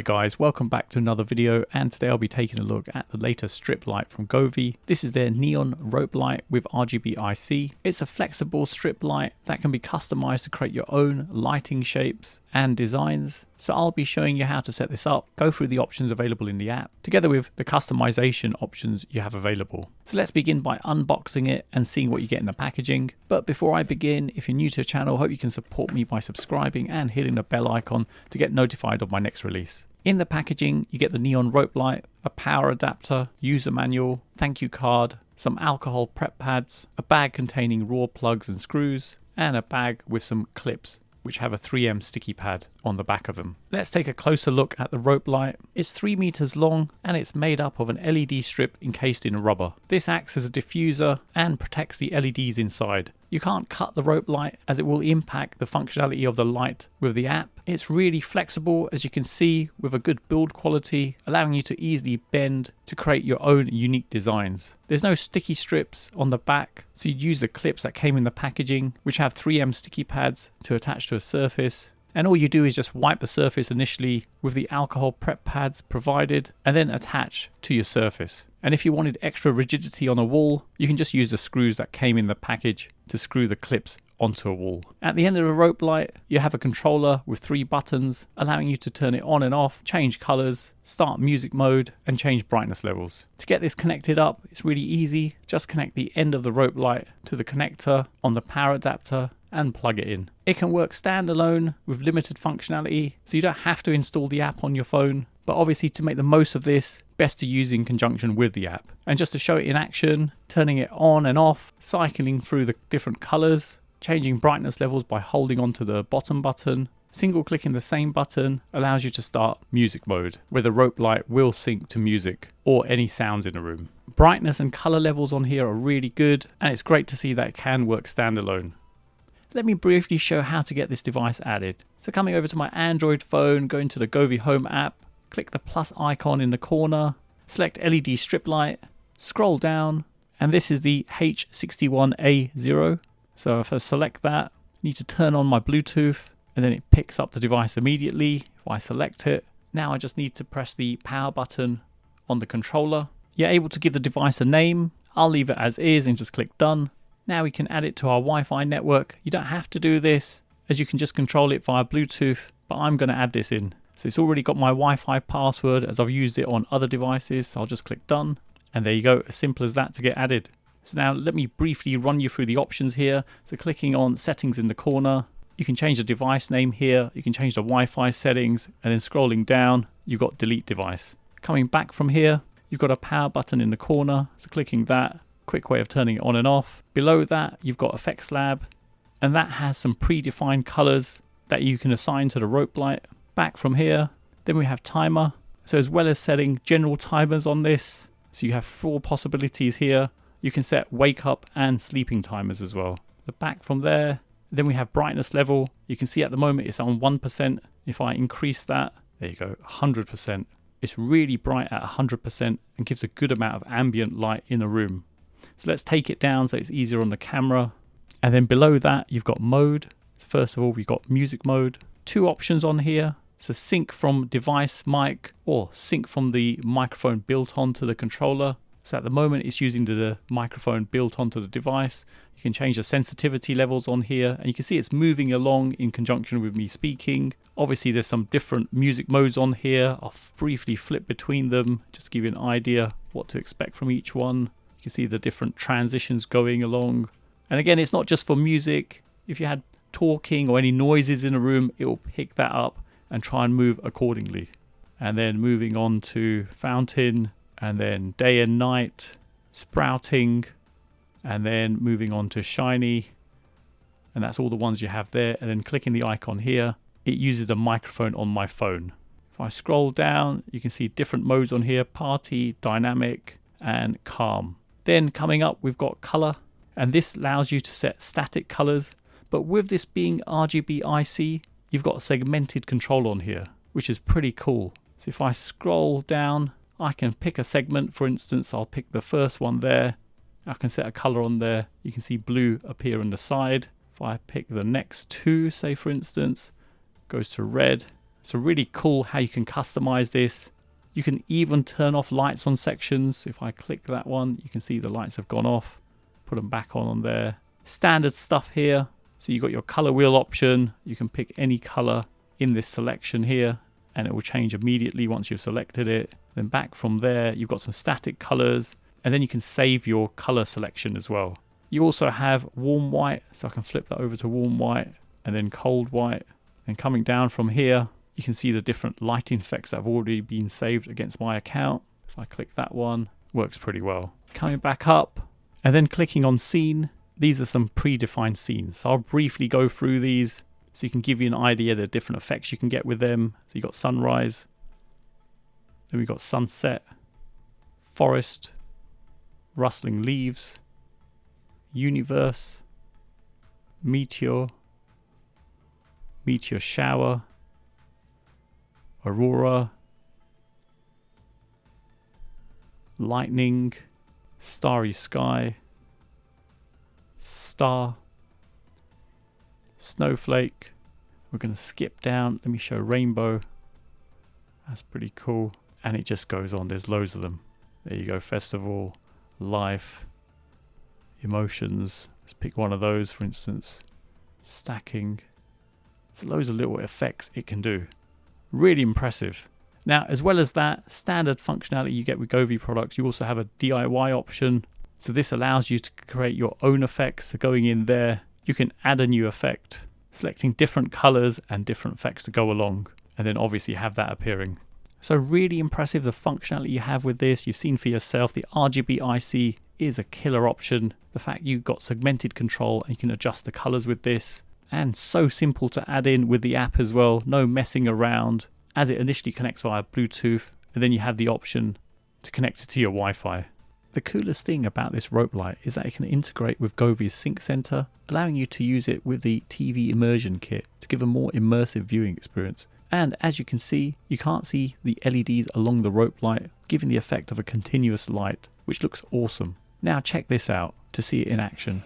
Hi guys, welcome back to another video, and today I'll be taking a look at the latest strip light from Govee. This is their Neon Rope light with RGBIC. It's a flexible strip light that can be customized to create your own lighting shapes and designs. So I'll be showing you how to set this up, go through the options available in the app, together with the customization options you have available. So let's begin by unboxing it and seeing what you get in the packaging. But before I begin, if you're new to the channel, I hope you can support me by subscribing and hitting the bell icon to get notified of my next release. In the packaging, you get the Neon Rope light, a power adapter, user manual, thank you card, some alcohol prep pads, a bag containing raw plugs and screws, and a bag with some clips which have a 3M sticky pad on the back of them. Let's take a closer look at the rope light. It's 3 meters long and it's made up of an LED strip encased in rubber. This acts as a diffuser and protects the LEDs inside. You can't cut the rope light as it will impact the functionality of the light with the app. It's really flexible, as you can see, with a good build quality, allowing you to easily bend to create your own unique designs. There's no sticky strips on the back, so you'd use the clips that came in the packaging, which have 3M sticky pads to attach to a surface. And all you do is just wipe the surface initially with the alcohol prep pads provided and then attach to your surface. And if you wanted extra rigidity on a wall, you can just use the screws that came in the package to screw the clips onto a wall. At the end of the rope light, you have a controller with 3 buttons, allowing you to turn it on and off, change colors, start music mode, and change brightness levels. To get this connected up, it's really easy. Just connect the end of the rope light to the connector on the power adapter and plug it in. It can work standalone with limited functionality, so you don't have to install the app on your phone. But obviously, to make the most of this, best to use in conjunction with the app. And just to show it in action, turning it on and off, cycling through the different colors, changing brightness levels by holding onto the bottom button. Single clicking the same button allows you to start music mode, where the rope light will sync to music or any sounds in the room. Brightness and color levels on here are really good, and it's great to see that it can work standalone. Let me briefly show how to get this device added. So coming over to my Android phone, go into the Govee Home app, click the plus icon in the corner, select LED strip light, scroll down, and this is the H61A0. So if I select that, I need to turn on my Bluetooth, and then it picks up the device immediately. If I select it, now I just need to press the power button on the controller. You're able to give the device a name. I'll leave it as is and just click done. Now we can add it to our Wi-Fi network. You don't have to do this, as you can just control it via Bluetooth, but I'm going to add this in. So it's already got my Wi-Fi password, as I've used it on other devices. So I'll just click done, and there you go, as simple as that to get added. So now let me briefly run you through the options here. So clicking on settings in the corner, you can change the device name here, you can change the Wi-Fi settings, and then scrolling down, you've got delete device. Coming back from here, you've got a power button in the corner, so clicking that, quick way of turning it on and off. Below that, you've got Effects Lab, and that has some predefined colors that you can assign to the rope light. Back from here, then we have timer. So as well as setting general timers on this, so you have 4 possibilities here. You can set wake up and sleeping timers as well. But back from there, then we have brightness level. You can see at the moment it's on 1%. If I increase that, there you go, 100%. It's really bright at 100% and gives a good amount of ambient light in a room. So let's take it down so it's easier on the camera. And then below that, you've got mode. So first of all, we've got music mode. 2 options on here. So sync from device mic or sync from the microphone built onto the controller. So at the moment it's using the microphone built onto the device. You can change the sensitivity levels on here, and you can see it's moving along in conjunction with me speaking. Obviously there's some different music modes on here. I'll briefly flip between them just to give you an idea what to expect from each one. You can see the different transitions going along. And again, it's not just for music. If you had talking or any noises in a room, it will pick that up and try and move accordingly. And then moving on to fountain, and then day and night, sprouting, and then moving on to shiny. And that's all the ones you have there. And then clicking the icon here, it uses a microphone on my phone. If I scroll down, you can see different modes on here: party, dynamic, and calm. Then coming up, we've got color, and this allows you to set static colors. But with this being RGBIC, you've got a segmented control on here, which is pretty cool. So if I scroll down, I can pick a segment. For instance, I'll pick the first one there. I can set a color on there. You can see blue appear on the side. If I pick the next 2, say for instance, goes to red, So really cool how you can customize this. You can even turn off lights on sections. If I click that one, you can see the lights have gone off. Put them back on there. Standard stuff here. So you've got your color wheel option. You can pick any color in this selection here and it will change immediately once you've selected it. Then back from there, you've got some static colors and then you can save your color selection as well. You also have warm white. So I can flip that over to warm white and then cold white. And coming down from here, you can see the different lighting effects that have already been saved against my account. If I click that one, works pretty well. Coming back up and then clicking on scene, these are some predefined scenes. So I'll briefly go through these so you can give you an idea of the different effects you can get with them. So you've got sunrise, then we've got sunset, forest, rustling leaves, universe, meteor, meteor shower, aurora, lightning, starry sky, star, snowflake. We're going to skip down. Let me show rainbow. That's pretty cool. And it just goes on. There's loads of them. There you go. Festival, life, emotions. Let's pick one of those, for instance. Stacking. There's loads of little effects it can do. Really impressive. Now, as well as that standard functionality you get with Govee products, you also have a DIY option. So this allows you to create your own effects. So going in there, you can add a new effect, selecting different colors and different effects to go along, and then obviously have that appearing. So really impressive, the functionality you have with this. You've seen for yourself, the RGBIC is a killer option. The fact you've got segmented control and you can adjust the colors with this. And so simple to add in with the app as well. No messing around, as it initially connects via Bluetooth, and then you have the option to connect it to your Wi-Fi. The coolest thing about this rope light is that it can integrate with Govee's Sync Center, allowing you to use it with the TV Immersion kit to give a more immersive viewing experience. And as you can see, you can't see the LEDs along the rope light, giving the effect of a continuous light, which looks awesome. Now check this out to see it in action.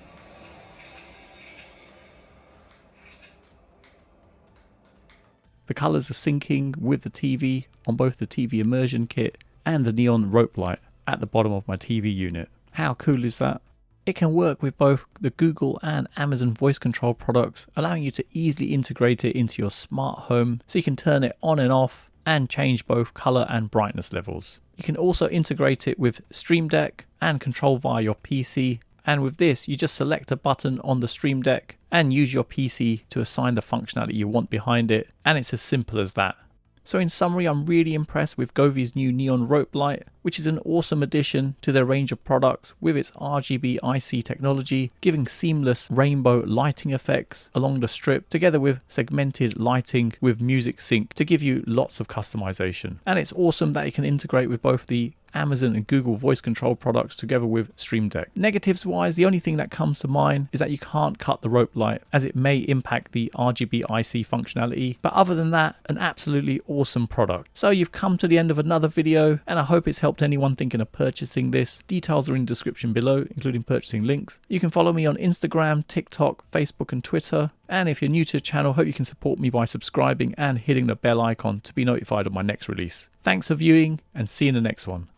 The colors are syncing with the TV on both the TV Immersion kit and the neon rope light at the bottom of my TV unit. How cool is that? It can work with both the Google and Amazon voice control products, allowing you to easily integrate it into your smart home so you can turn it on and off and change both color and brightness levels. You can also integrate it with Stream Deck and control via your PC. And with this, you just select a button on the Stream Deck and use your PC to assign the functionality you want behind it. And it's as simple as that. So in summary, I'm really impressed with Govee's new neon rope light, which is an awesome addition to their range of products with its RGBIC technology, giving seamless rainbow lighting effects along the strip, together with segmented lighting with music sync to give you lots of customization. And it's awesome that it can integrate with both the Amazon and Google voice control products together with Stream Deck. Negatives wise, the only thing that comes to mind is that you can't cut the rope light as it may impact the RGBIC functionality. But other than that, an absolutely awesome product. So you've come to the end of another video and I hope it's helped anyone thinking of purchasing this. Details are in the description below, including purchasing links. You can follow me on Instagram, TikTok, Facebook and Twitter. And if you're new to the channel, hope you can support me by subscribing and hitting the bell icon to be notified of my next release. Thanks for viewing and see you in the next one.